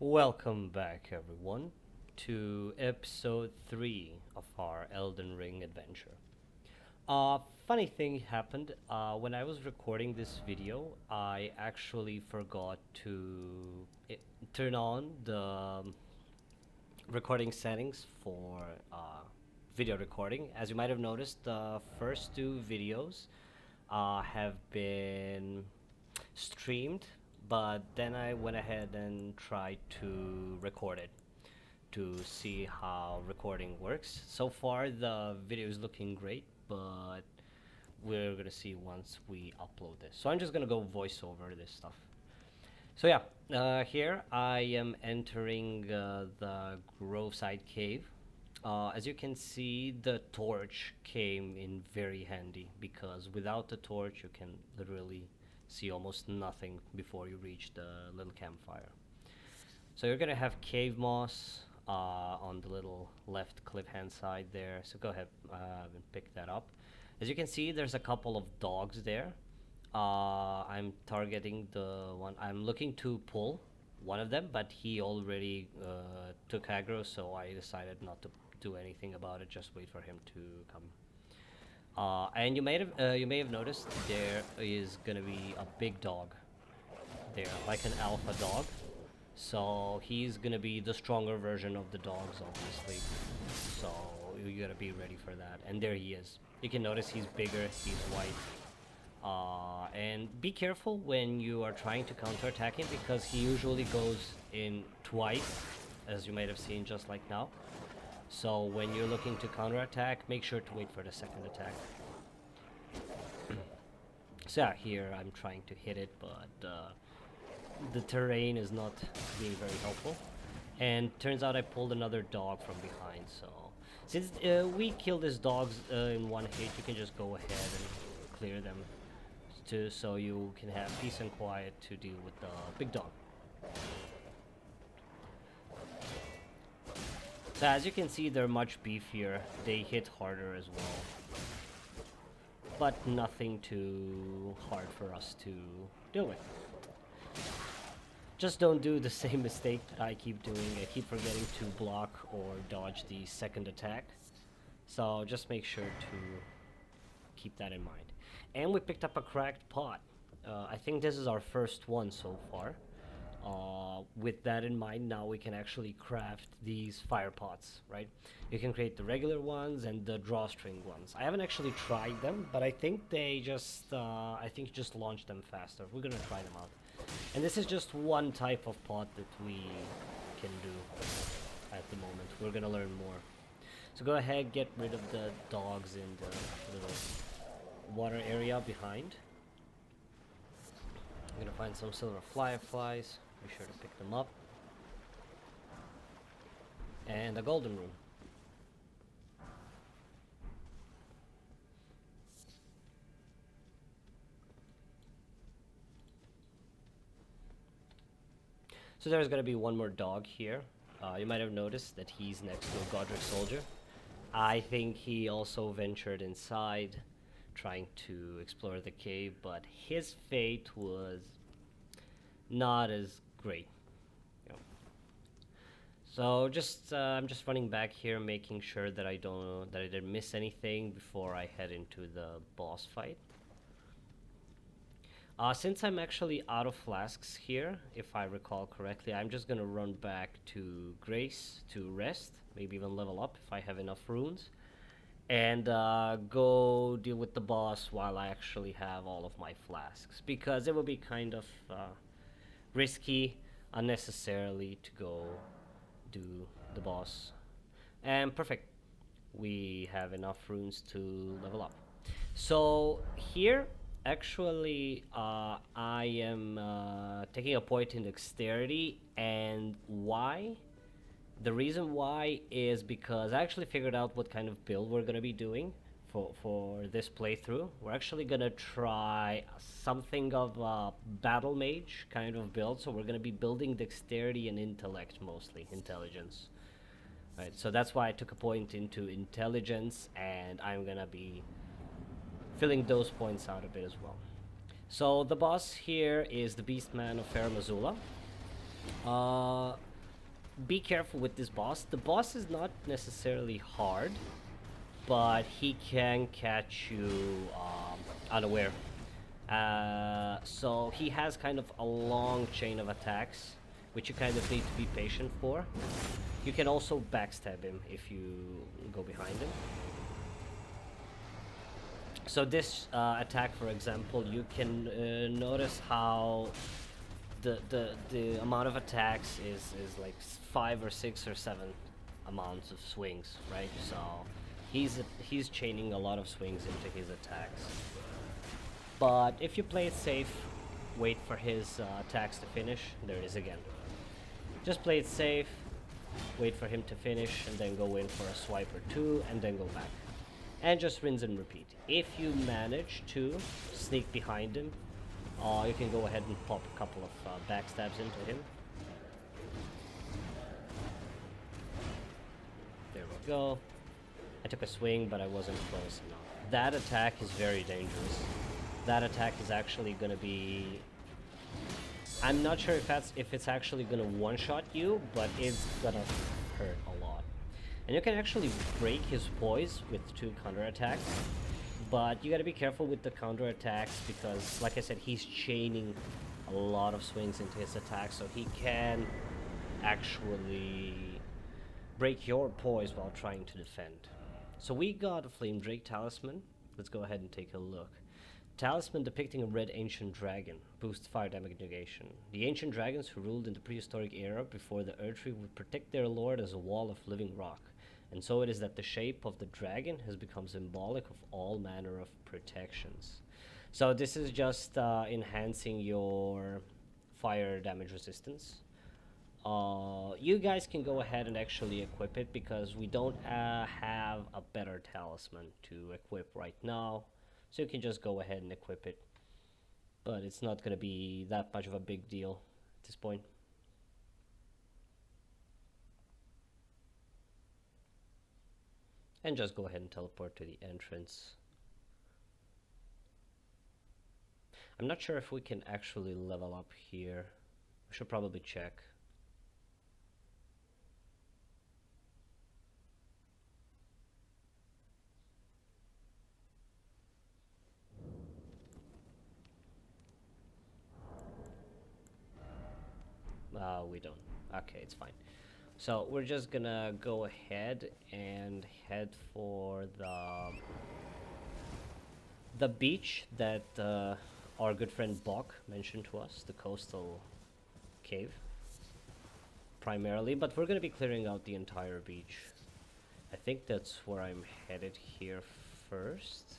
Welcome back, everyone, to episode 3 of our Elden Ring adventure. Funny thing happened when I was recording this video. I actually forgot to turn on the recording settings for video recording. As you might have noticed, the first two videos have been streamed, but then I went ahead and tried to record it to see how recording works. So far, the video is looking great, but we're gonna see once we upload this. So I'm just gonna go voice over this stuff. So yeah, here I am entering the Groveside Cave. As you can see, the torch came in very handy because without the torch, you can literally see almost nothing before you reach the little campfire. So you're gonna have cave moss on the little left cliff hand side there. So go ahead and pick that up. As you can see, there's a couple of dogs there. I'm targeting the one. I'm looking to pull one of them, but he already took aggro, so I decided not to do anything about it. Just wait for him to come. And you may have noticed there is gonna be a big dog there, like an alpha dog. So he's gonna be the stronger version of the dogs, obviously. So you gotta be ready for that. And there he is. You can notice he's bigger, he's white. And be careful when you are trying to counterattack him because he usually goes in twice, as you might have seen just like now. So when you're looking to counterattack, make sure to wait for the second attack. So yeah, here I'm trying to hit it, but the terrain is not being very helpful. And turns out I pulled another dog from behind, so since we kill these dogs in one hit, you can just go ahead and clear them too, so you can have peace and quiet to deal with the big dog. So as you can see, they're much beefier. They hit harder as well, but nothing too hard for us to deal with. Just don't do the same mistake that I keep doing. I keep forgetting to block or dodge the second attack. So just make sure to keep that in mind. And we picked up a cracked pot. I think this is our first one so far. With that in mind, now we can actually craft these fire pots, right? You can create the regular ones and the drawstring ones. I haven't actually tried them, but I think they just, launch them faster. We're gonna try them out. And this is just one type of pot that we can do at the moment. We're gonna learn more. So go ahead, get rid of the dogs in the little water area behind. I'm gonna find some silver fireflies. Be sure to pick them up. And a golden rune. So there's gonna be one more dog here. You might have noticed that he's next to a Godric soldier. I think he also ventured inside, trying to explore the cave, but his fate was not as great. You know. So I'm just running back here, making sure that I didn't miss anything before I head into the boss fight. Since I'm actually out of flasks here, if I recall correctly, I'm just gonna run back to Grace to rest, maybe even level up if I have enough runes, and go deal with the boss while I actually have all of my flasks, because it would be kind of risky unnecessarily to go do the boss. And perfect, we have enough runes to level up. So here actually I am taking a point in dexterity, and why? The reason why is because I actually figured out what kind of build we're gonna be doing for this playthrough. We're actually gonna try something of a battle mage kind of build, so we're gonna be building dexterity and intellect, mostly intelligence. Right, so that's why I took a point into intelligence, and I'm gonna be filling those points out a bit as well. So the boss here is the Beastman of Fair Missoula. be careful with this boss. The boss is not necessarily hard, but he can catch you unaware. So he has kind of a long chain of attacks, which you kind of need to be patient for. You can also backstab him if you go behind him. So this attack, for example, you can notice how the amount of attacks is like 5 or 6 or 7 amounts of swings, right? So he's chaining a lot of swings into his attacks. But if you play it safe, wait for his attacks to finish. There it is again. Just play it safe, wait for him to finish, and then go in for a swipe or two, and then go back. And just rinse and repeat. If you manage to sneak behind him, you can go ahead and pop a couple of backstabs into him. There we go. I took a swing, but I wasn't close enough. That attack is very dangerous. That attack is actually going to be... I'm not sure if it's actually going to one-shot you, but it's going to hurt a lot. And you can actually break his poise with 2 counterattacks, but you got to be careful with the counterattacks because, like I said, he's chaining a lot of swings into his attack, so he can actually break your poise while trying to defend. So we got a Flame Drake Talisman. Let's go ahead and take a look. Talisman depicting a red ancient dragon. Boosts fire damage negation. The ancient dragons who ruled in the prehistoric era before the Earthtree would protect their lord as a wall of living rock. And so it is that the shape of the dragon has become symbolic of all manner of protections. So this is just enhancing your fire damage resistance. You guys can go ahead and actually equip it because we don't have a better talisman to equip right now. So you can just go ahead and equip it. But it's not going to be that much of a big deal at this point. And just go ahead and teleport to the entrance. I'm not sure if we can actually level up here. We should probably check. We don't. Okay, it's fine. So we're just gonna go ahead and head for the beach that our good friend Bok mentioned to us, the coastal cave primarily, but we're gonna be clearing out the entire beach. I think that's where I'm headed here first.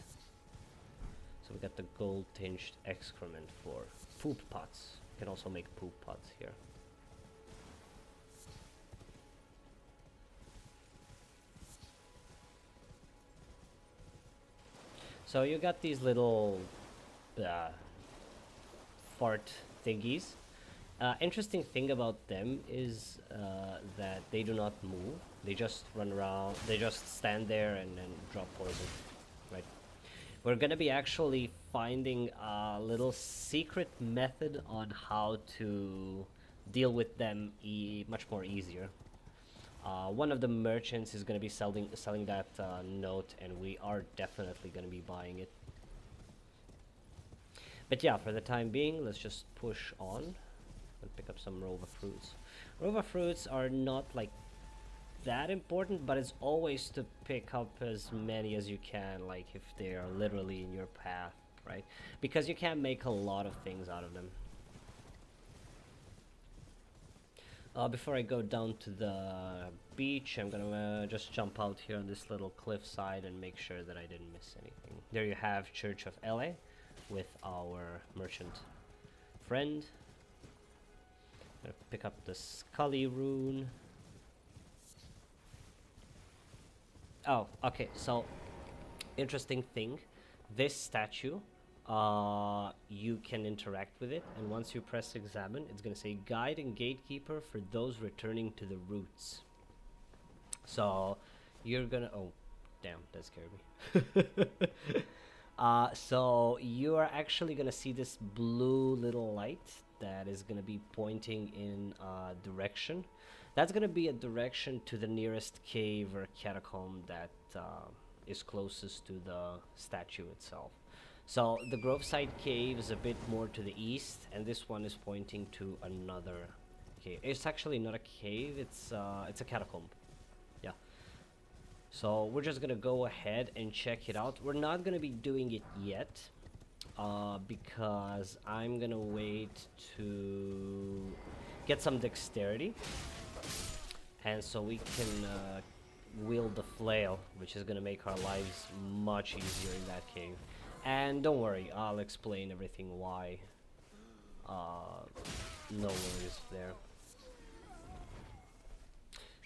So we got the gold tinged excrement for poop pots. You can also make poop pots here. So you got these little fart thingies. Interesting thing about them is that they do not move. They just run around. They just stand there and drop poison. Right. We're gonna be actually finding a little secret method on how to deal with them much more easier. One of the merchants is going to be selling that note, and we are definitely going to be buying it. But yeah, for the time being, let's just push on and pick up some Rova fruits. Rova fruits are not like that important, but it's always to pick up as many as you can, like if they are literally in your path, right? Because you can make a lot of things out of them. Before I go down to the beach, I'm gonna just jump out here on this little cliffside and make sure that I didn't miss anything. There you have Church of Elleh with our merchant friend. Gonna pick up the Scully rune. Oh, okay, so interesting thing. This statue, you can interact with it, and once you press examine, it's going to say guide and gatekeeper for those returning to the roots. So you're gonna, oh damn, that scared me. So you are actually gonna see this blue little light that is gonna be pointing in a direction. That's gonna be a direction to the nearest cave or catacomb that is closest to the statue itself. So the Groveside Cave is a bit more to the east, and this one is pointing to another cave. It's actually not a cave; it's a catacomb. Yeah. So we're just gonna go ahead and check it out. We're not gonna be doing it yet, because I'm gonna wait to get some dexterity, and so we can wield the flail, which is gonna make our lives much easier in that cave. And don't worry, I'll explain everything why. No worries there.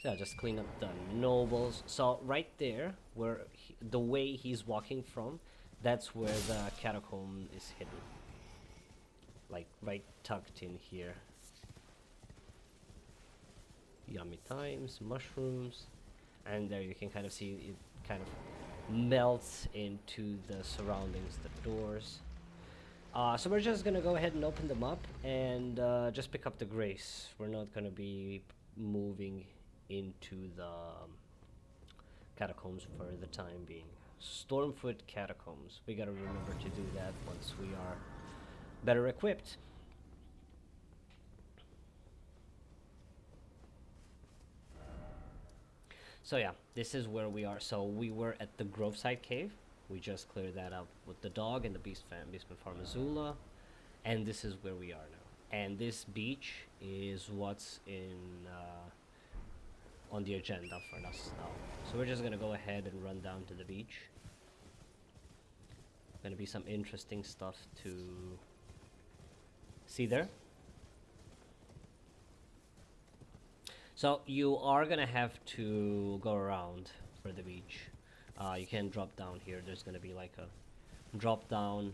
So yeah, just clean up the nobles. So right there, where the way he's walking from, that's where the catacomb is hidden. Like right tucked in here. Yummy times, mushrooms, and there you can kind of see it kind of melts into the surroundings, the doors. So we're just gonna go ahead and open them up and just pick up the grace. We're not gonna be moving into the catacombs for the time being. Stormfoot Catacombs. We gotta remember to do that once we are better equipped. So yeah, this is where we are. So we were at the Groveside Cave. We just cleared that up with the dog and the Beastman Farm Azula. And this is where we are now. And this beach is what's in on the agenda for us now. So we're just gonna go ahead and run down to the beach. Gonna be some interesting stuff to see there. So you are gonna have to go around for the beach. You can't drop down here. There's gonna be like a drop down,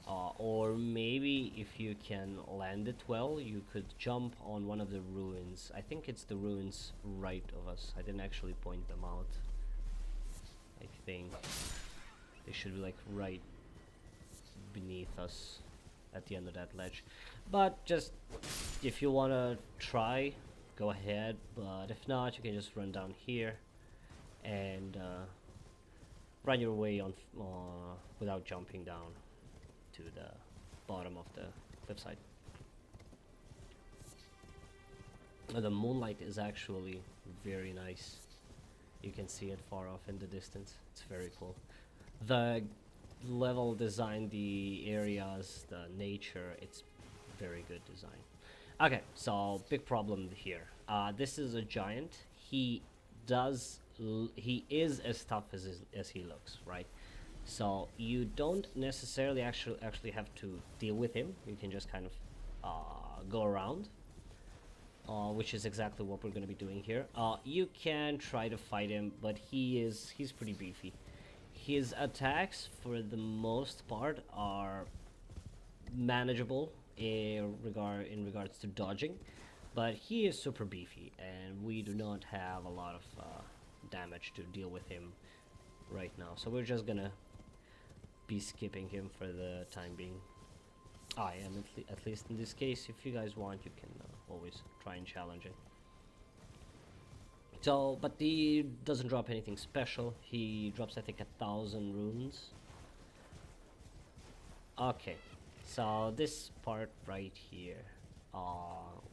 or maybe if you can land it well, you could jump on one of the ruins. I think it's the ruins right of us. I didn't actually point them out. I think they should be like right beneath us at the end of that ledge. But just if you wanna try, go ahead, but if not, you can just run down here and run your way on without jumping down to the bottom of the cliffside. The moonlight is actually very nice. You can see it far off in the distance. It's very cool. The level design, the areas, the nature, it's very good design. Okay, so big problem here. This is a giant. He is as tough as he looks, right? So you don't necessarily actually have to deal with him. You can just kind of go around, which is exactly what we're going to be doing here. You can try to fight him, but he's pretty beefy. His attacks, for the most part, are manageable in regards to dodging, but he is super beefy, and we do not have a lot of damage to deal with him right now. So we're just gonna be skipping him for the time being. I am at least in this case. If you guys want, you can always try and challenge it. So, but he doesn't drop anything special. He drops, I think, 1,000 runes. Okay, so this part right here.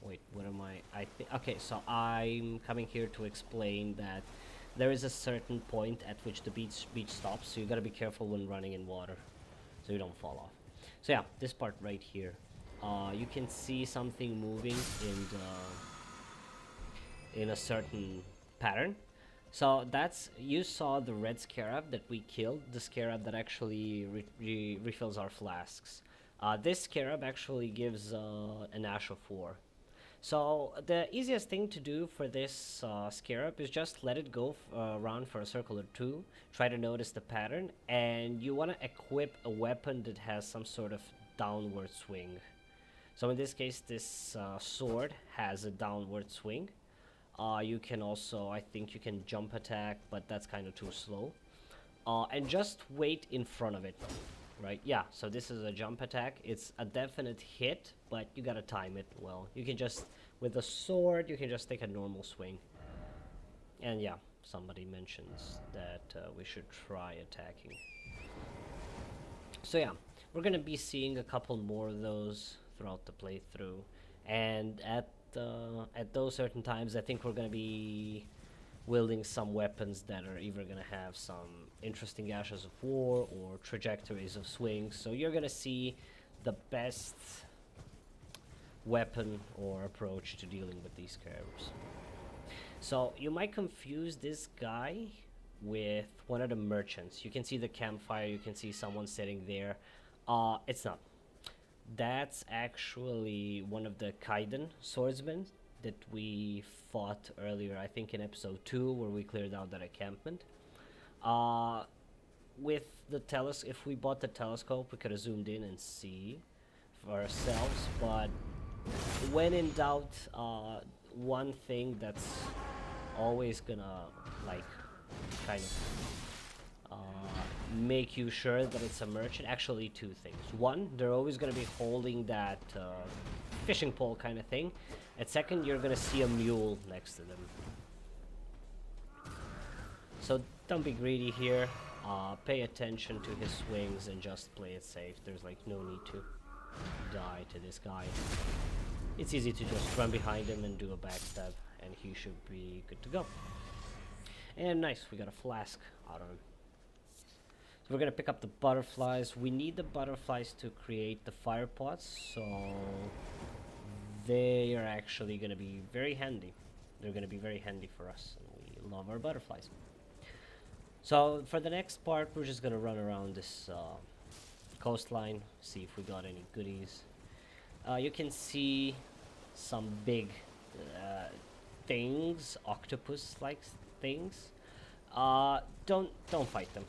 Wait, what am I think. Okay, so I'm coming here to explain that there is a certain point at which the beach stops, so you gotta be careful when running in water, so you don't fall off. So yeah, this part right here, you can see something moving in a certain pattern. So that's, you saw the red scarab that we killed, the scarab that actually refills our flasks. This scarab actually gives an Ash of War. So the easiest thing to do for this scarab is just let it go around for a circle or two, try to notice the pattern, and you want to equip a weapon that has some sort of downward swing. So in this case, this sword has a downward swing. You can also, I think you can jump attack, but that's kind of too slow. And just wait in front of it. right? Yeah, so this is a jump attack. It's a definite hit, but you gotta time it well. You can just, with a sword, you can just take a normal swing. And yeah, somebody mentions that we should try attacking. So yeah, we're gonna be seeing a couple more of those throughout the playthrough. And at those certain times, I think we're gonna be wielding some weapons that are either going to have some interesting ashes of war or trajectories of swings. So you're going to see the best weapon or approach to dealing with these characters. So you might confuse this guy with one of the merchants. You can see the campfire, you can see someone sitting there. It's not. That's actually one of the Kaiden swordsmen that we fought earlier, I think in episode 2, where we cleared out that encampment. With the if we bought the telescope, we could have zoomed in and see for ourselves, but when in doubt, one thing that's always gonna, like, kind of make you sure that it's a merchant, actually two things. One, they're always gonna be holding that fishing pole kind of thing, and second, you're gonna see a mule next to them. So don't be greedy here. Pay attention to his swings and just play it safe. There's like no need to die to this guy. It's easy to just run behind him and do a backstab, and he should be good to go. And nice, we got a flask out of him. So we're gonna pick up the butterflies. We need the butterflies to create the fire pots, so they are actually gonna be very handy. They're gonna be very handy for us, and we love our butterflies. So for the next part, we're just gonna run around this coastline, see if we got any goodies. You can see some big things, octopus-like things. Don't fight them.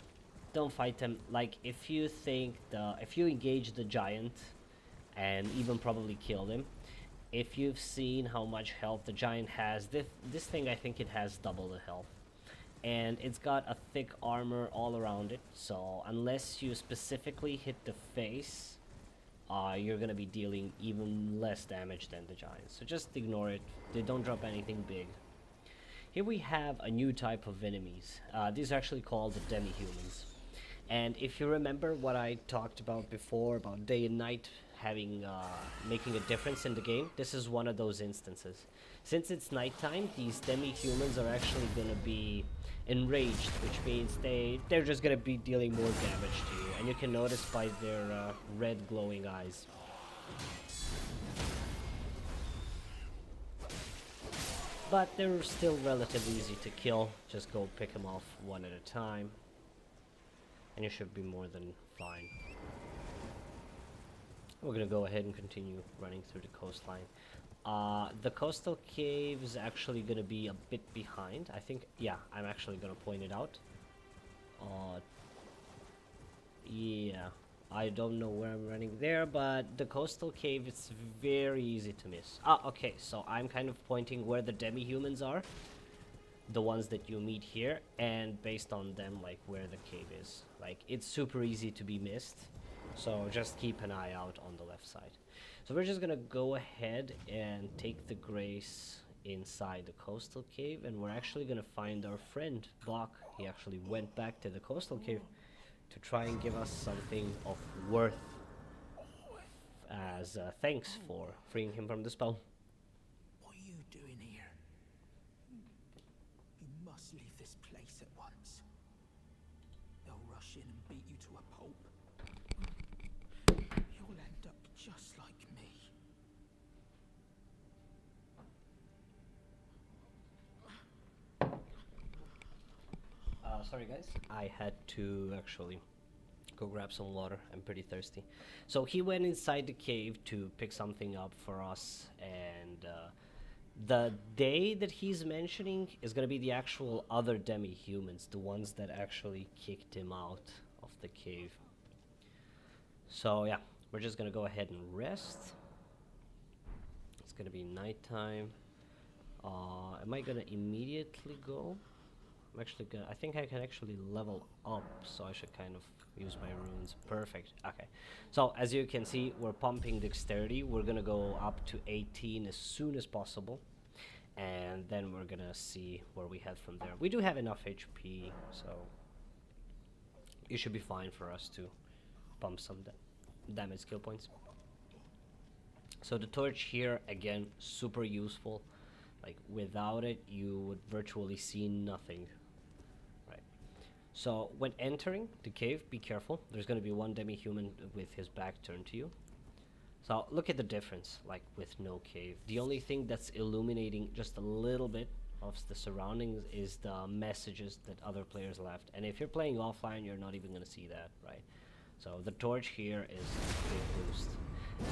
Don't fight them. Like, if you engage the giant and even probably kill him, if you've seen how much health the giant has, this thing, I think it has double the health. And it's got a thick armor all around it, so unless you specifically hit the face, you're gonna be dealing even less damage than the giants. So just ignore it. They don't drop anything big. Here we have a new type of enemies. These are actually called the demi-humans. And if you remember what I talked about before, about day and night having making a difference in the game, this is one of those instances. Since it's nighttime, these demi-humans are actually going to be enraged, which means they're just going to be dealing more damage to you. And you can notice by their red glowing eyes. But they're still relatively easy to kill. Just go pick them off one at a time, and you should be more than fine. We're gonna go ahead and continue running through the coastline. The coastal cave is actually gonna be a bit behind. I think, yeah, I'm actually gonna point it out. Yeah, I don't know where I'm running there, but the coastal cave, it's very easy to miss. Okay, so I'm kind of pointing where the demi-humans are, the ones that you meet here, and based on them, like, where the cave is. Like, it's super easy to be missed, so just keep an eye out on the left side. So we're just gonna go ahead and take the grace inside the coastal cave, and we're actually gonna find our friend Bach. He actually went back to the coastal cave to try and give us something of worth as thanks for freeing him from the spell. What are you doing here? You must leave this place at once. They'll rush in and beat you to a pulp. You'll end up just like me. Sorry guys, I had to actually go grab some water. I'm pretty thirsty. So he went inside the cave to pick something up for us, and the day that he's mentioning is gonna be the actual other demi-humans, the ones that actually kicked him out of the cave. So yeah, we're just gonna go ahead and rest. It's gonna be nighttime. Am I gonna immediately go? I'm actually gonna, I think I can actually level up, so I should kind of use my runes. Perfect. Okay. So as you can see, we're pumping dexterity. We're gonna go up to 18 as soon as possible, and then we're gonna see where we head from there. We do have enough HP, so it should be fine for us to pump some damage skill points. So the torch here, again, super useful. Like, without it, you would virtually see nothing. Right. So when entering the cave, be careful. There's going to be one demi-human with his back turned to you. So look at the difference, like with no cave. The only thing that's illuminating just a little bit of the surroundings is the messages that other players left. And if you're playing offline, you're not even going to see that, right? So the torch here is a big boost.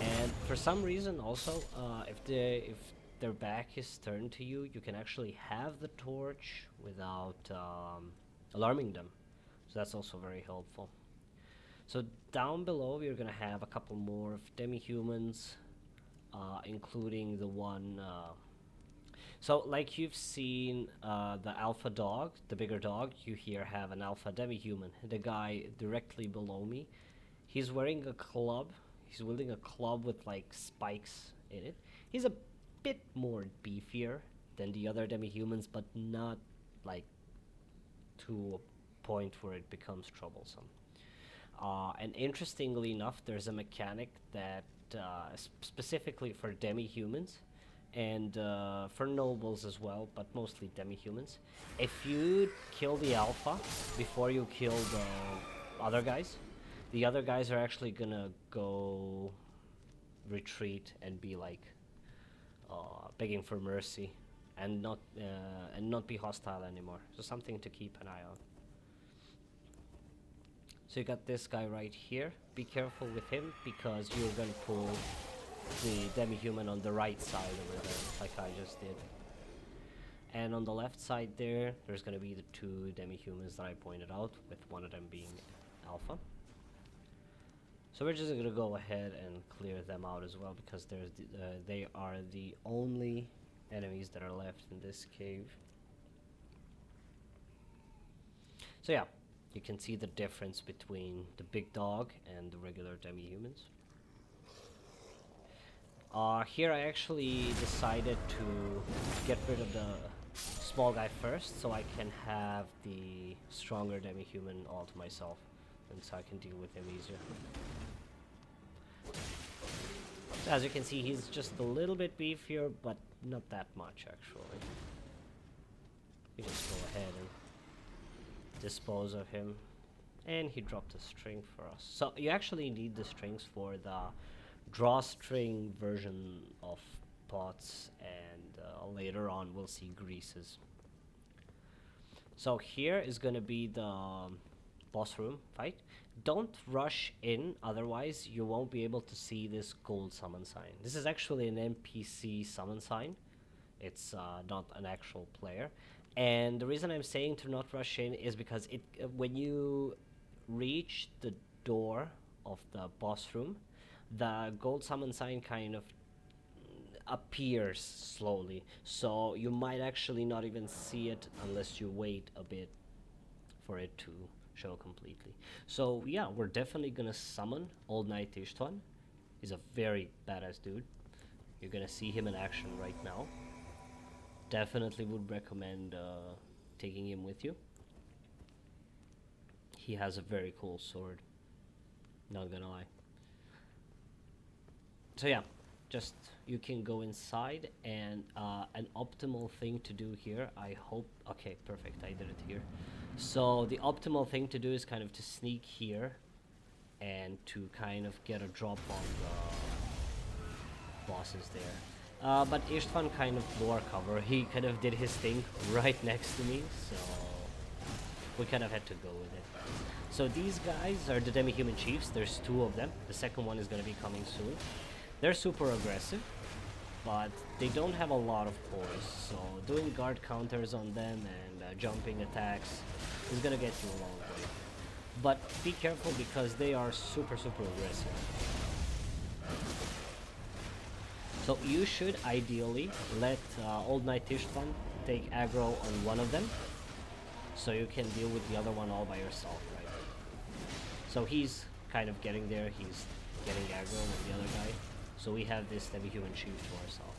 And for some reason also, if their back is turned to you, you can actually have the torch without alarming them. So that's also very helpful. So down below, you're gonna have a couple more of demi-humans, including the one. So like you've seen the alpha dog, the bigger dog, you here have an alpha demi-human. The guy directly below me, he's wearing a club. He's wielding a club with like spikes in it. He's a bit more beefier than the other demi-humans, but not like to a point where it becomes troublesome. And interestingly enough, there's a mechanic that specifically for demi-humans and for nobles as well, but mostly demi-humans. If you kill the alpha before you kill the other guys, the other guys are actually gonna go retreat and be like begging for mercy, and not be hostile anymore. So something to keep an eye on. So you got this guy right here. Be careful with him because you're gonna pull the demi-human on the right side over there, like I just did. And on the left side there's gonna be the two demi-humans that I pointed out, with one of them being alpha. So we're just gonna go ahead and clear them out as well, because they are the only enemies that are left in this cave. So yeah, you can see the difference between the big dog and the regular demi-humans. Here I actually decided to get rid of the small guy first, so I can have the stronger demi-human all to myself, and so I can deal with him easier. So as you can see, he's just a little bit beefier, but not that much actually. You just go ahead and dispose of him, and he dropped a string for us. So you actually need the strings for the drawstring version of pots, and later on we'll see greases. So here is gonna be the boss room fight. Don't rush in, otherwise you won't be able to see this gold summon sign. This is actually an NPC summon sign. It's not an actual player. And the reason I'm saying to not rush in is because when you reach the door of the boss room, the gold summon sign kind of appears slowly. So you might actually not even see it unless you wait a bit for it to show completely. So yeah, we're definitely gonna summon Old Knight Ishtvan. He's a very badass dude. You're gonna see him in action right now. Definitely would recommend taking him with you. He has a very cool sword, not gonna lie. So yeah, just you can go inside, and an optimal thing to do here, I hope, okay, perfect, I did it here. So the optimal thing to do is kind of to sneak here and to kind of get a drop on the bosses there. But Ishtvan kind of blew our cover. He kind of did his thing right next to me, so we kind of had to go with it. So these guys are the demi-human chiefs. There's two of them. The second one is going to be coming soon. They're super aggressive, but they don't have a lot of cores, so doing guard counters on them and jumping attacks is gonna get you a long way. But be careful because they are super aggressive. So you should ideally let Old Knight Ishtvan take aggro on one of them, so you can deal with the other one all by yourself, right? So he's kind of getting there, he's getting aggro with the other guy, so we have this demi-human chief to ourselves.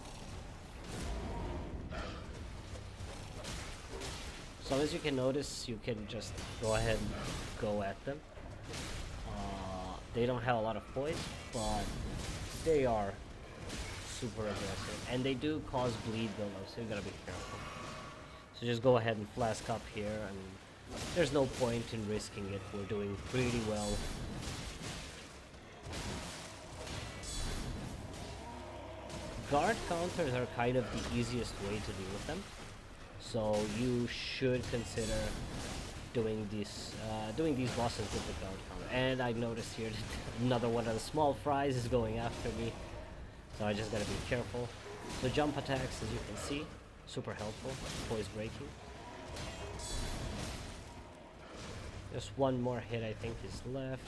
So as you can notice, you can just go ahead and go at them. They don't have a lot of points, but they are super aggressive, and they do cause bleed buildup, so you gotta be careful. So just go ahead and flask up here, and there's no point in risking it. We're doing pretty well. Guard counters are kind of the easiest way to deal with them, so you should consider doing these bosses with the guard counter. And I noticed here that another one of the small fries is going after me, so I just gotta be careful. So jump attacks, as you can see, super helpful. Poise breaking. Just one more hit, I think, is left.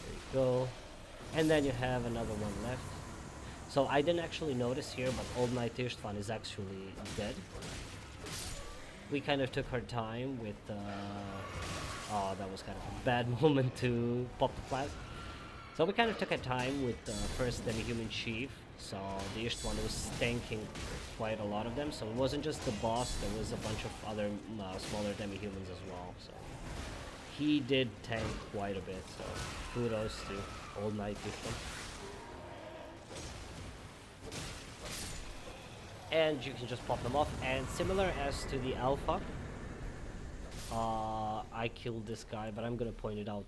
There you go. And then you have another one left. So I didn't actually notice here, but Old Knight Ishtvan is actually dead. We kind of took our time with... oh, that was kind of a bad moment to pop the flask. So we kind of took our time with the first demi-human chief. So the Ishtvan was tanking quite a lot of them. So it wasn't just the boss, there was a bunch of other smaller demi-humans as well. So he did tank quite a bit, so kudos to Old Knight Ishtvan. And you can just pop them off, and similar as to the alpha, I killed this guy, but I'm gonna point it out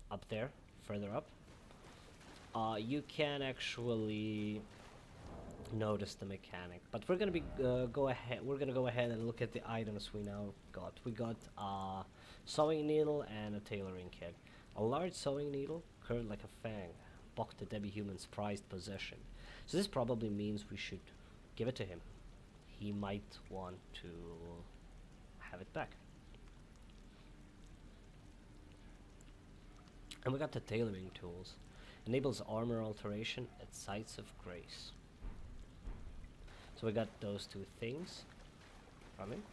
up there, further up. You can actually notice the mechanic, but we're gonna be go ahead and look at the items we now got. We got a sewing needle and a tailoring kit. A large sewing needle, curved like a fang, bucked the demi-human's prized possession. So this probably means we should give it to him. He might want to have it back. And we got the tailoring tools. Enables armor alteration at sites of grace. So we got those two things from him.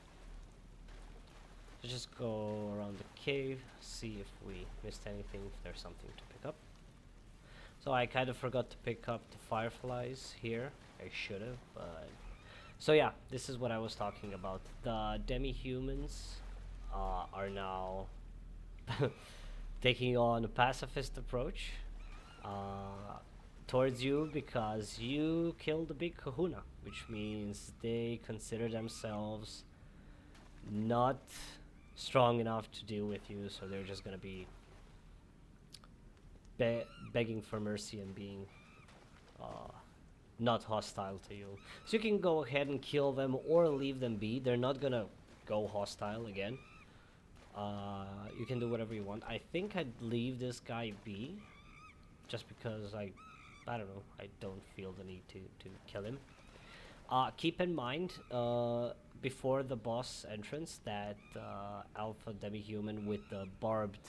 So just go around the cave, see if we missed anything, if there's something to pick up. So I kind of forgot to pick up the fireflies here. I should have, but... So yeah, this is what I was talking about. The demi-humans are now taking on a pacifist approach towards you because you killed the big kahuna, which means they consider themselves not strong enough to deal with you, so they're just gonna be begging for mercy and being not hostile to you. So you can go ahead and kill them or leave them be. They're not gonna go hostile again. You can do whatever you want. I think I'd leave this guy be, just because I don't know, I don't feel the need to kill him. Keep in mind, before the boss entrance, that alpha demi-human with the barbed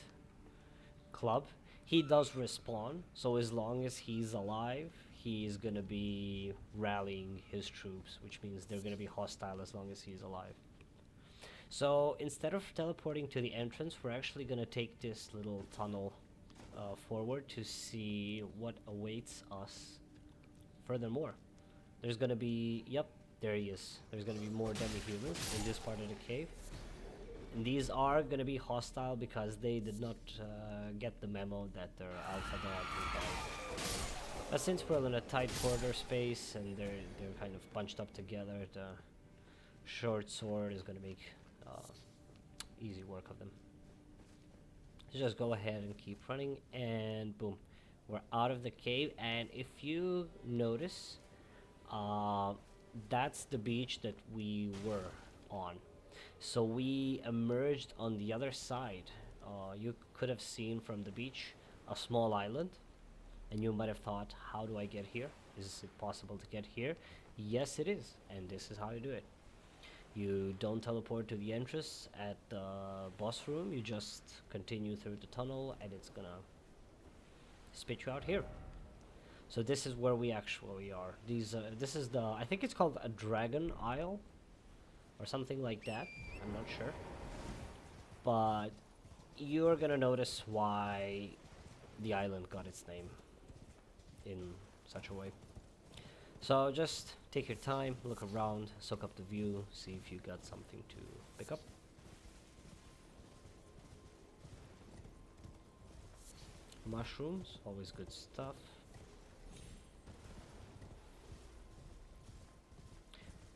club, he does respawn, so as long as he's alive, he's gonna be rallying his troops, which means they're gonna be hostile as long as he's alive. So instead of teleporting to the entrance, we're actually gonna take this little tunnel forward to see what awaits us furthermore. There's gonna be, yep, there he is. There's gonna be more demi-humans in this part of the cave. And these are gonna be hostile because they did not get the memo that they're alpha dog. But since we're in a tight corridor space and they're kind of bunched up together, the short sword is gonna make easy work of them. So just go ahead and keep running, and boom, we're out of the cave. And if you notice, that's the beach that we were on. So we emerged on the other side. You could have seen from the beach a small island, and you might have thought, how do I get here? Is it possible to get here? Yes, it is, and this is how you do it. You don't teleport to the entrance at the boss room, you just continue through the tunnel, and it's gonna spit you out here. So this is where we actually are. This is the, I think it's called a Dragon Isle. or something like that. I'm not sure. But you're gonna notice why the island got its name in such a way. So just take your time, look around, soak up the view, see if you got something to pick up. Mushrooms, always good stuff.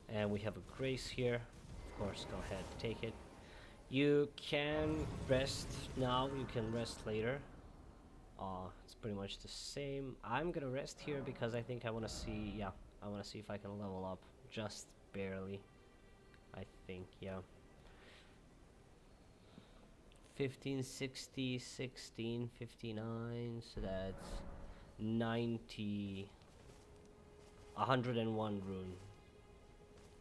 And we have a grace here. Of course, go ahead, take it. You can rest now, you can rest later. It's pretty much the same. I'm gonna rest here because I think I wanna see, yeah, I wanna see if I can level up just barely. I think, yeah. 1560, 1659, so that's 90, 101 rune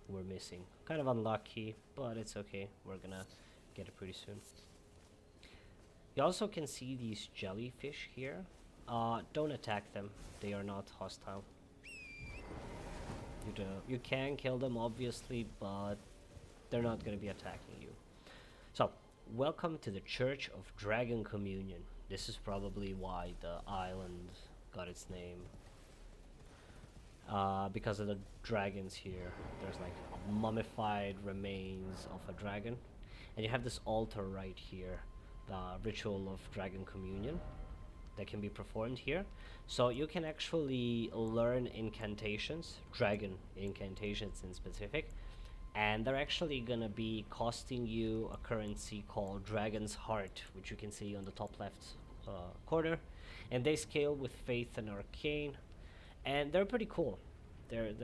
we're missing. Kind of unlucky, but it's okay. We're gonna get it pretty soon. You also can see these jellyfish here. Don't attack them. They are not hostile. You can kill them, obviously, but they're not gonna be attacking you. So, welcome to the Church of Dragon Communion. This is probably why the island got its name. Because of the dragons here. There's like mummified remains of a dragon. And you have this altar right here, the ritual of Dragon Communion, that can be performed here. So you can actually learn incantations, dragon incantations in specific, and they're actually gonna be costing you a currency called Dragon's Heart, which you can see on the top left corner, and they scale with Faith and Arcane, and they're pretty cool. They're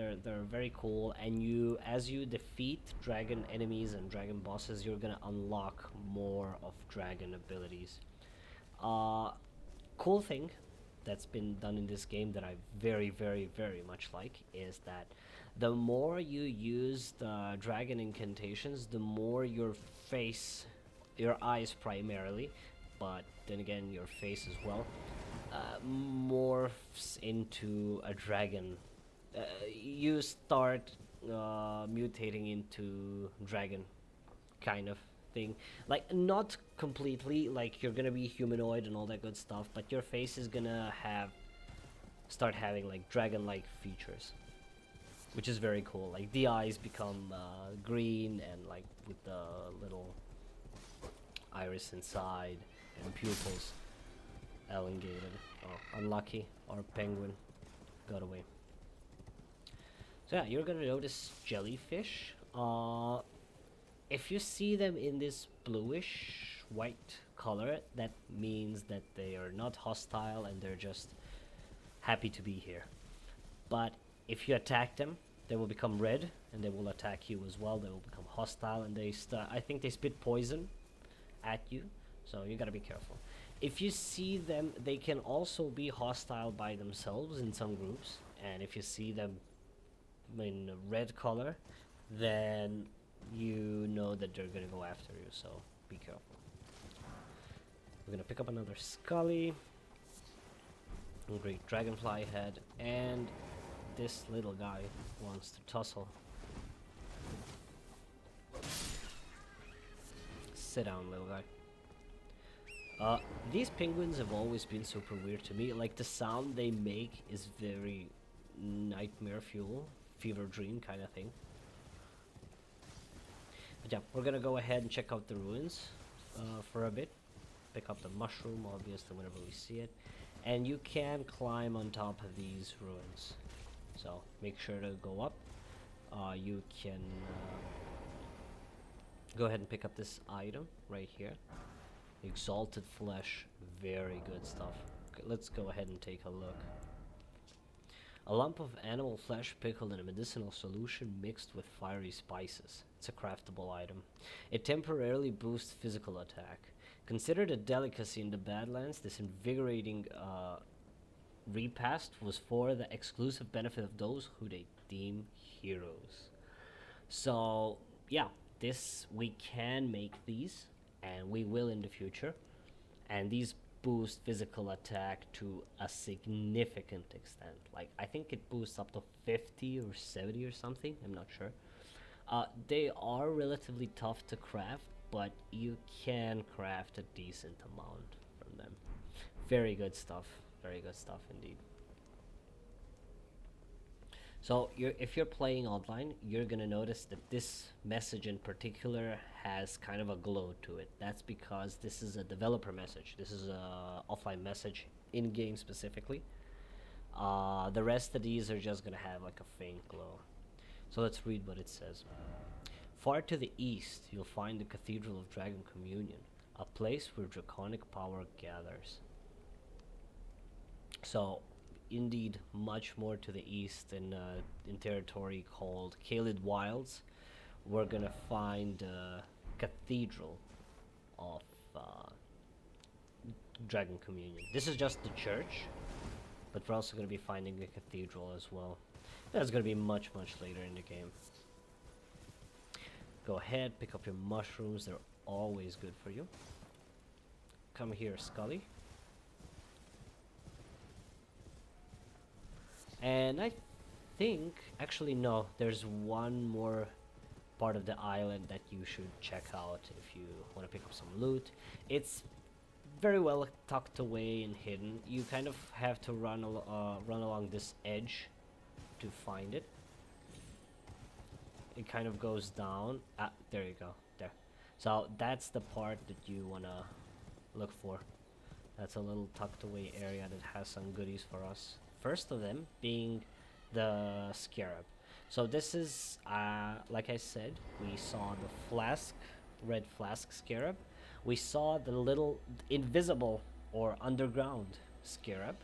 very cool, and as you defeat dragon enemies and dragon bosses, you're gonna unlock more of dragon abilities. Cool thing that's been done in this game that I very, very, very much like is that the more you use the dragon incantations, the more your face, your eyes primarily, but then again your face as well, morphs into a dragon. You start mutating into dragon kind of thing, like not completely, like you're gonna be humanoid and all that good stuff, but your face is gonna start having like dragon-like features, which is very cool. Like the eyes become green and like with the little iris inside, and pupils elongated. Oh, unlucky. Our penguin got away. So yeah, you're gonna notice jellyfish. If you see them in this bluish white color, that means that they are not hostile and they're just happy to be here. But if you attack them, they will become red and they will attack you as well. They will become hostile and I think they spit poison at you, so you gotta be careful. If you see them, they can also be hostile by themselves in some groups, and if you see them in a red color, then you know that they're gonna go after you, so be careful. We're gonna pick up another Scully, a great dragonfly head, and this little guy wants to tussle. Sit down, little guy. These penguins have always been super weird to me. Like the sound they make is very nightmare fuel, fever dream kind of thing. But yeah, we're gonna go ahead and check out the ruins for a bit. Pick up the mushroom, obviously, whenever we see it. And you can climb on top of these ruins. So make sure to go up. You can go ahead and pick up this item right here. Exalted flesh, very good stuff. Okay, let's go ahead and take a look. A lump of animal flesh pickled in a medicinal solution mixed with fiery spices. It's a craftable item. It temporarily boosts physical attack. Considered a delicacy in the Badlands, this invigorating repast was for the exclusive benefit of those who they deem heroes. So, yeah, we can make these, and we will in the future. And these boost physical attack to a significant extent. Like, I think it boosts up to 50 or 70 or something, I'm not sure. They are relatively tough to craft, but you can craft a decent amount from them. Very good stuff. Very good stuff indeed. So if you're playing online, you're gonna notice that this message in particular has kind of a glow to it. That's because this is a developer message. This is a offline message in game specifically. The rest of these are just gonna have like a faint glow. So let's read what it says. Far to the east, you'll find the Cathedral of Dragon Communion, a place where draconic power gathers. So, indeed, much more to the east in territory called Caelid Wilds, we're gonna find the Cathedral of Dragon Communion. This is just the church, but we're also gonna be finding the cathedral as well. That's gonna be much later in the game. Go ahead, pick up your mushrooms, they're always good for you. Come here, Scully. And I think, actually no, there's one more part of the island that you should check out if you want to pick up some loot. It's very well tucked away and hidden. You kind of have to run along this edge to find it. It kind of goes down. Ah, there you go. There. So that's the part that you wanna look for. That's a little tucked away area that has some goodies for us. First of them being the scarab. So this is, like I said, we saw the flask, red flask scarab. We saw the little invisible or underground scarab.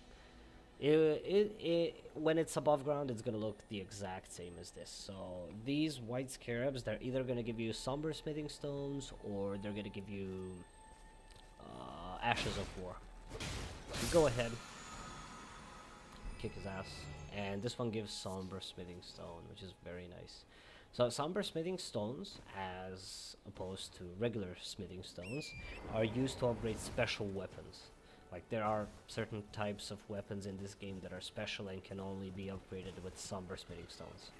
When it's above ground, it's gonna look the exact same as this. So these white scarabs, they're either gonna give you somber smithing stones or they're gonna give you ashes of war. You go ahead, kick his ass, and this one gives somber smithing stone, which is very nice. So somber smithing stones, as opposed to regular smithing stones, are used to upgrade special weapons. Like there are certain types of weapons in this game that are special and can only be upgraded with somber smithing stones.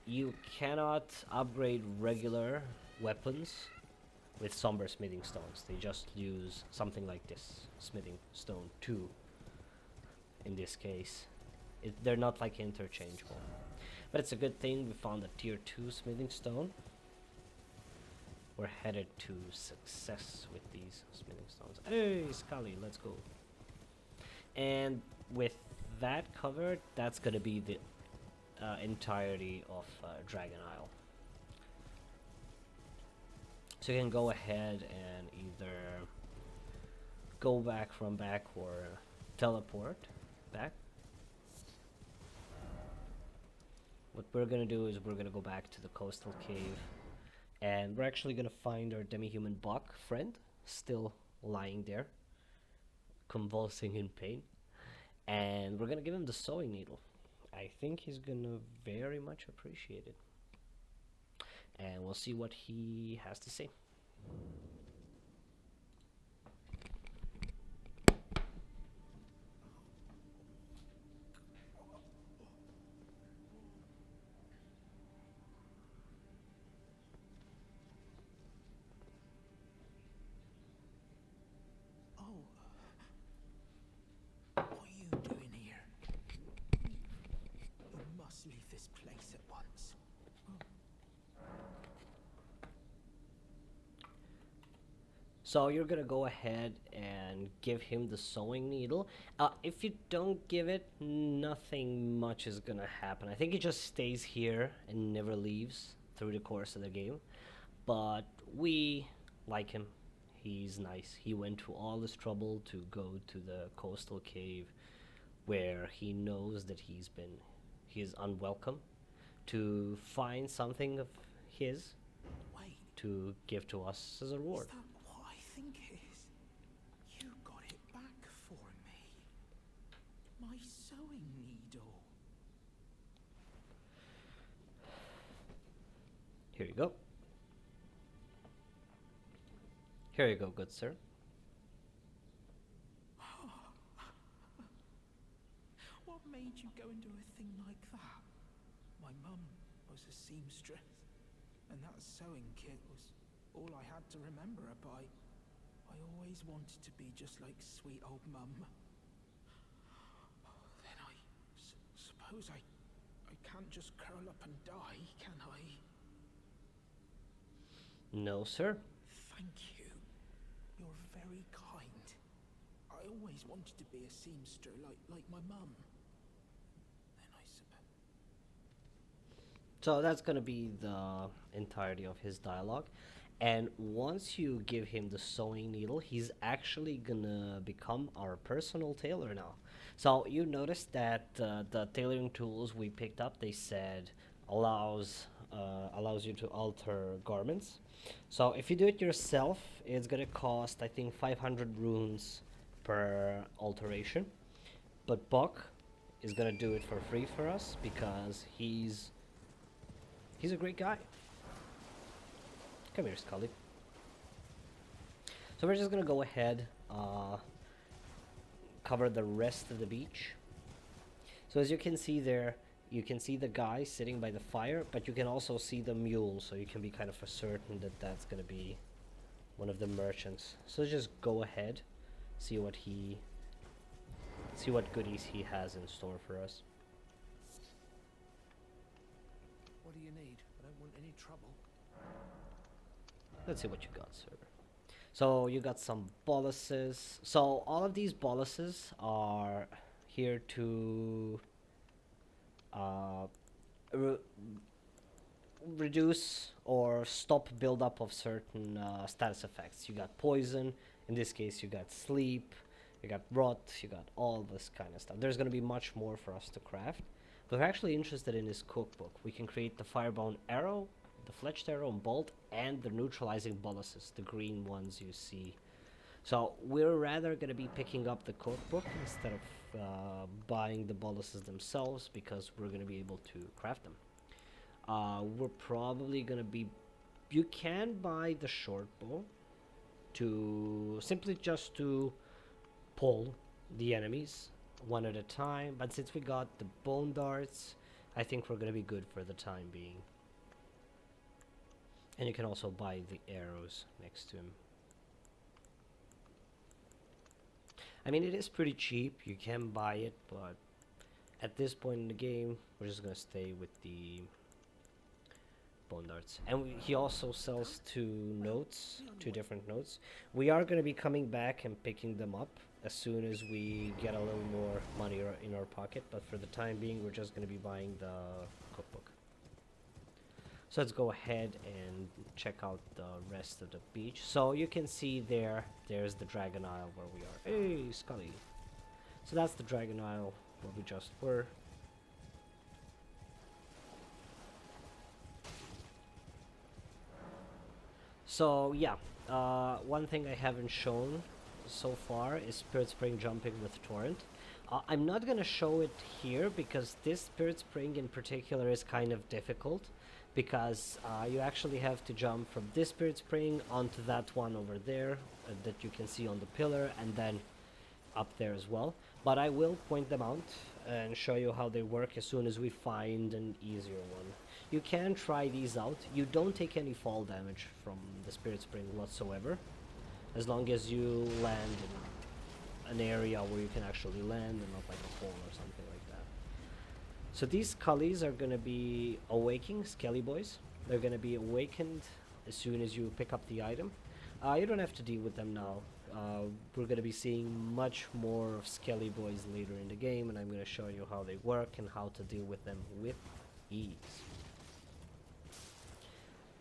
You cannot upgrade regular weapons with somber smithing stones. They just use something like this, smithing stone 2 in this case. They're not like interchangeable. But it's a good thing we found a tier 2 smithing stone. We're headed to success with these smithing stones. Hey, Scully, let's go. And with that covered, that's gonna be the entirety of Dragon Isle. So you can go ahead and either go back from back or teleport back. What we're gonna do is we're gonna go back to the coastal cave, and we're actually gonna find our demi-human buck friend still lying there, convulsing in pain, and we're gonna give him the sewing needle. I think he's gonna very much appreciate it, and we'll see what he has to say. What are you doing here? You must leave this place at once. So you're gonna go ahead and give him the sewing needle. If you don't give it, nothing much is gonna happen. I think he just stays here and never leaves through the course of the game. But we like him. He's nice. He went to all this trouble to go to the coastal cave where he knows that he is unwelcome, to find something of his Wait, to give to us as a reward. is that what I think it is? You got it back for me. My sewing needle. Here you go. Here you go, good sir. What made you go and do a thing like that? My mum was a seamstress, and that sewing kit was all I had to remember her by. I always wanted to be just like sweet old Mum. Then I suppose I can't just curl up and die, can I? No, sir. Thank you. You're very kind. I always wanted to be a seamster like my mum. Then I suppose. So that's gonna be the entirety of his dialogue. And once you give him the sewing needle, he's actually gonna become our personal tailor now. So you notice that the tailoring tools we picked up, they said allows you to alter garments. So if you do it yourself, it's gonna cost I think 500 runes per alteration. But Buck is gonna do it for free for us because he's a great guy. Come here, Scully. So we're just gonna go ahead, cover the rest of the beach. So as you can see there, you can see the guy sitting by the fire, but you can also see the mule, so you can be kind of certain that that's gonna be one of the merchants. So just go ahead, see what goodies he has in store for us. What do you need? I don't want any trouble. Let's see what you got, sir. So you got some boluses. So all of these boluses are here to reduce or stop buildup of certain status effects. You got poison. In this case, you got sleep. You got rot. You got all this kind of stuff. There's going to be much more for us to craft. But we're actually interested in this cookbook. We can create the firebound arrow, the fletched arrow and bolt, and the neutralizing boluses, the green ones you see. So we're rather going to be picking up the cookbook instead of buying the boluses themselves, because we're going to be able to craft them. We're probably going to be... You can buy the short bow to simply just to pull the enemies one at a time, but since we got the bone darts, I think we're going to be good for the time being. And you can also buy the arrows next to him. I mean, it is pretty cheap. You can buy it, but at this point in the game, we're just gonna stay with the bone darts. And he also sells two different notes. We are gonna be coming back and picking them up as soon as we get a little more money in our pocket. But for the time being, we're just gonna be buying the cookbook. So let's go ahead and check out the rest of the beach. So you can see there's the Dragon Isle where we are. Hey, Scully. So that's the Dragon Isle where we just were. So yeah, one thing I haven't shown so far is Spirit Spring jumping with Torrent. I'm not gonna show it here because this Spirit Spring in particular is kind of difficult, because you actually have to jump from this Spirit Spring onto that one over there that you can see on the pillar, and then up there as well. But I will point them out and show you how they work as soon as we find an easier one. You can try these out. You don't take any fall damage from the Spirit Spring whatsoever, as long as you land in an area where you can actually land and not like a hole or something like that. So these Cullies are gonna be awaking, Skelly Boys. They're gonna be awakened as soon as you pick up the item. You don't have to deal with them now. We're gonna be seeing much more of Skelly Boys later in the game, and I'm gonna show you how they work and how to deal with them with ease.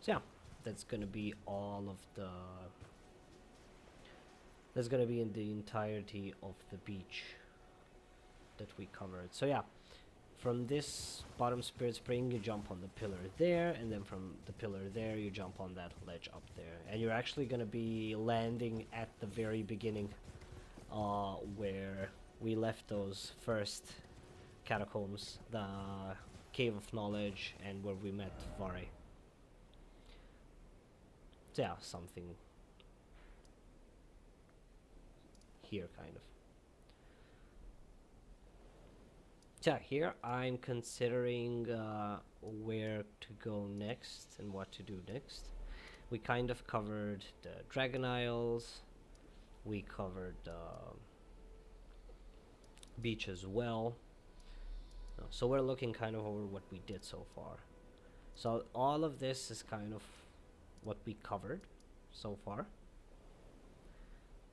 So yeah, that's gonna be all of the... That's gonna be in the entirety of the beach that we covered. So yeah, from this bottom Spirit Spring, you jump on the pillar there, and then from the pillar there, you jump on that ledge up there. And you're actually gonna be landing at the very beginning, where we left those first catacombs, the Cave of Knowledge, and where we met Vare. So yeah, something here, kind of. Yeah, here I'm considering where to go next and what to do next. We kind of covered the Dragon Isles. We covered the beach as well. So we're looking kind of over what we did so far. So all of this is kind of what we covered so far.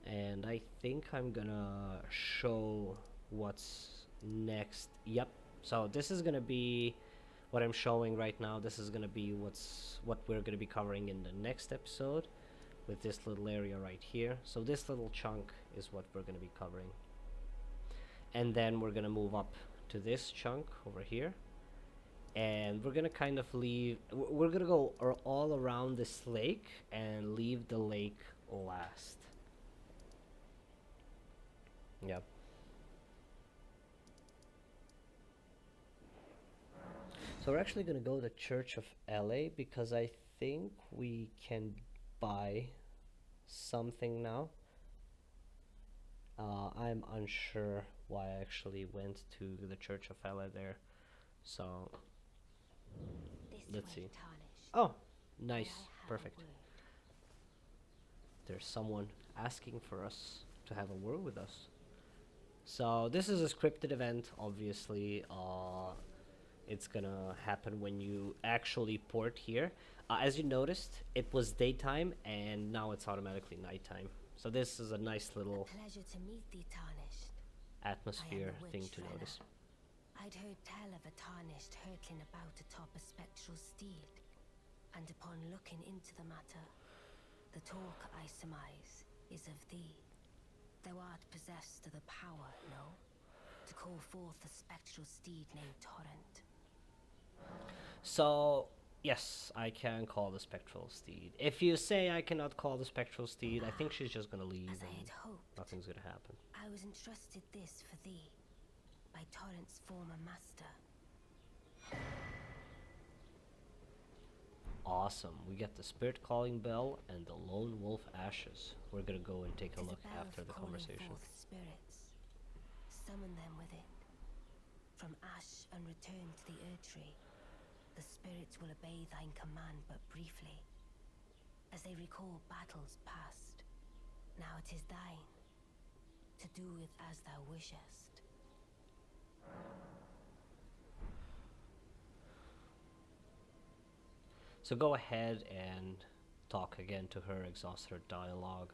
And I think I'm gonna show what's next. Yep. So this is gonna be what I'm showing right now. This is gonna be what we're gonna be covering in the next episode with this little area right here. So this little chunk is what we're gonna be covering. And then we're gonna move up to this chunk over here. And we're gonna kind of we're gonna go all around this lake and leave the lake last. Yep. So we're actually gonna go to the Church of Elleh because I think we can buy something now. I'm unsure why I actually went to the Church of Elleh there. So let's see. Oh, nice. Perfect. There's someone asking for us to have a word with us. So this is a scripted event, obviously. It's gonna happen when you actually port here. As you noticed, it was daytime and now it's automatically nighttime. So this is a nice little pleasure to meet thee, Tarnished. atmosphere thing to Renna. notice. I'd heard tell of a Tarnished hurtling about atop a spectral steed, and upon looking into the matter, the talk, I surmise, is of thee. Thou art possessed of the power, no? To call forth a spectral steed named Torrent. So yes, I can call the spectral steed. If you say I cannot call the spectral steed, I think she's just gonna leave As I and had hoped, nothing's gonna happen. I was entrusted this for thee, by Torrent's former master. Awesome. We get the spirit calling bell and the lone wolf ashes. We're gonna go and take a 'Tis look bell after of the calling conversation. forth spirits. Summon them with it. From ash and return to the Erdtree. The spirits will obey thine command but briefly, as they recall battles past. Now it is thine, to do with as thou wishest. So go ahead and talk again to her, exhaust her dialogue.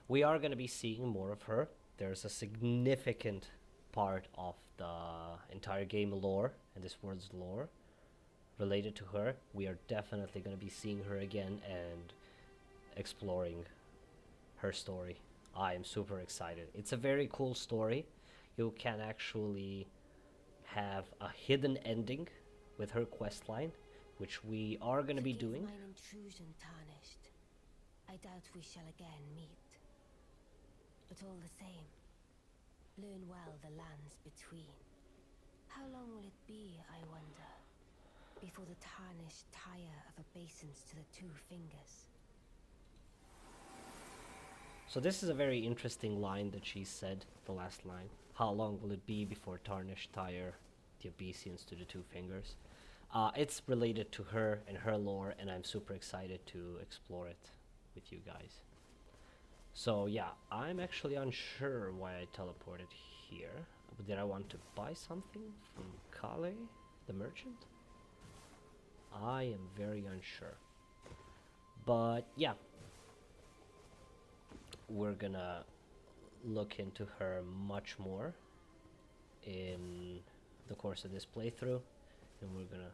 We are going to be seeing more of her. There's a significant part of the entire game lore and this world's lore related to her. We are definitely going to be seeing her again and exploring her story. I am super excited. It's a very cool story. You can actually have a hidden ending with her questline, which we are going to be Forgive doing. mine intrusion, Tarnished. I doubt we shall again meet. But all the same, learn well the lands between. How long will it be, I wonder, before the Tarnished tire of obeisance to the two fingers? So this is a very interesting line that she said, the last line. How long will it be before Tarnished tire the obeisance to the two fingers? It's related to her and her lore, and I'm super excited to explore it with you guys. So yeah, I'm actually unsure why I teleported here. Did I want to buy something from Kale, the merchant? I am very unsure. But yeah, we're gonna look into her much more in the course of this playthrough, and we're gonna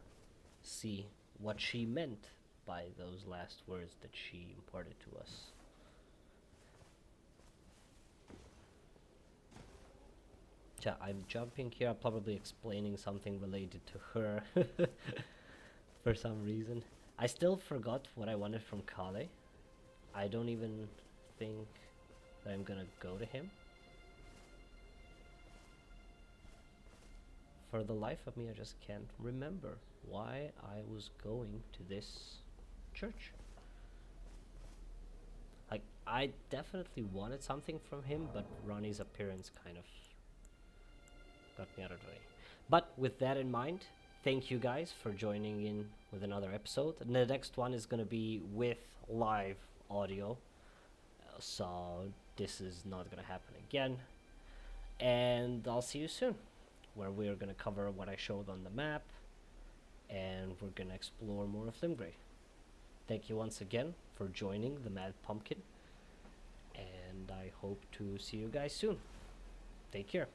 see what she meant by those last words that she imparted to us. Yeah, I'm jumping here. I'm probably explaining something related to her for some reason. I still forgot what I wanted from Kale. I don't even think that I'm gonna go to him. For the life of me, I just can't remember why I was going to this church. Like, I definitely wanted something from him, but Ronnie's appearance kind of got me out of the way. But with that in mind, thank you guys for joining in with another episode. And the next one is going to be with live audio. So this is not going to happen again. And I'll see you soon, where we're going to cover what I showed on the map. And we're going to explore more of Limgrave. Thank you once again for joining the Mad Pumpkin. And I hope to see you guys soon. Take care.